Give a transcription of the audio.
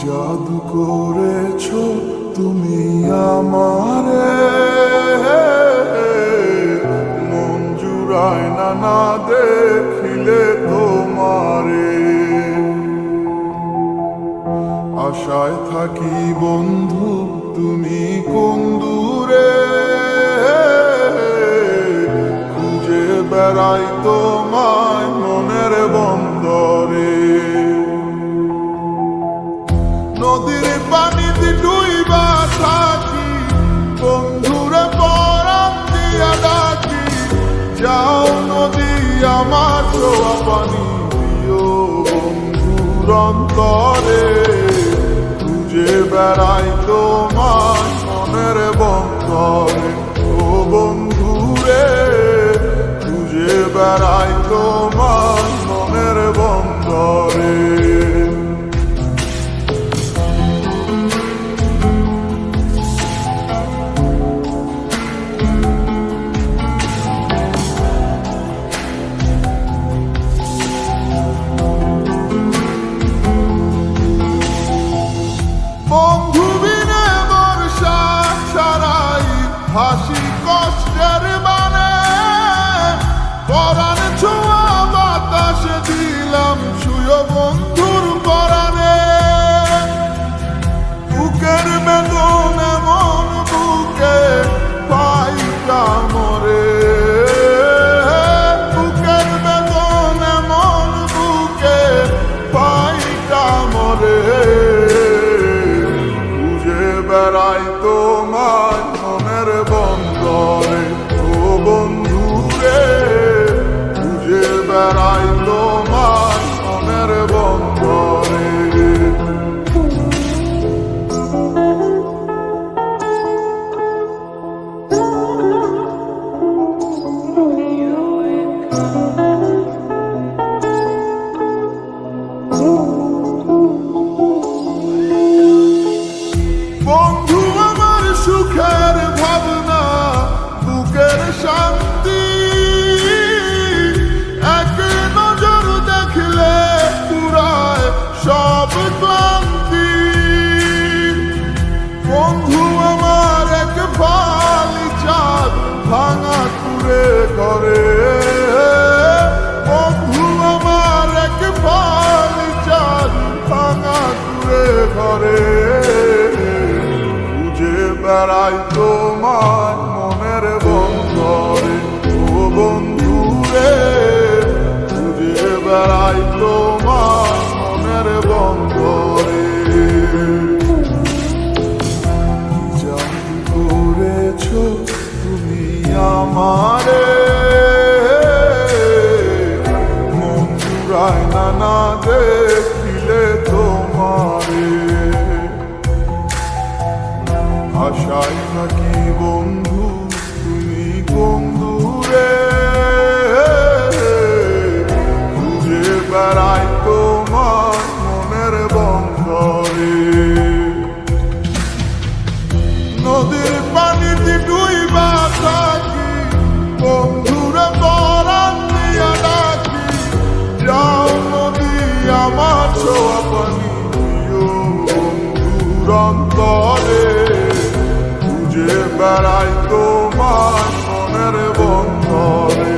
জাদু করেছো তুমি আমারে, মন জুড়ায় না দেখিলে তোমারে। আশায় থাকি বন্ধু তুমি কোন দূরে, খুঁজে বেড়াই তোমায় মনের বন্দরে। নদীর পানিতে ডুইবা থাকি, বন্ধুরে পরাণ দিয়া ডাকি। যাও নদী আমার ছোঁয়া পানি দিও বন্ধুর অন্তরে, খুঁজে বেড়াই তোমার মনের বন্দরে। ও বন্ধুরে খুঁজে বেড়াই তোমার মনের বন্দরে। বন্ধু বিনে বর্ষা ছাড়াই হাসি কষ্টের মানে, পরাণ ছোঁয়া বাতাসে দিলাম ছুঁয়ো বন্ধুর পরাণে। বুকের বেদন এমন বুকে পাইটা মরে, বুকের বেদন এমন বুকে পাইটা মরে। বেড়াই তোমার মনের বন্দরে, ও বন্ধুরে খুঁজে বেড়াই তোমার মনের বন্দরে। বন্ধু আমার সুখের ভাবনা, বুকের শান্তি, এক নজর দেখলে পুরায় সব ক্লান্তি। বন্ধু আমার এক ফালি চাঁদ ভাঙা কুড়ে ঘরে, বন্ধু আমার এক ফালি চাঁদ ভাঙা কুড়ে ঘরে। বেড়াই তোমার মনের বন্দরে, ও বন্ধুরে খুঁজে বেড়াই তোমার মনের বন্দরে। জাদু করেছো তুমি আমারে, মন জুড়ায় না দেখিলে তোমারে। আশায় থাকি বন্ধু তুমি কোন দূরে, খুঁজে বেড়াই তোমার মনের বন্দরে। নদীর পানিতে ডুইবা থাকি, বন্ধুরে পরাণ দিয়া ডাকি। যাও নদী আমার ছোঁয়া পানি দিও বন্ধুর অন্তরে, খুঁজে বেড়াই তোমার মনের বন্দরে।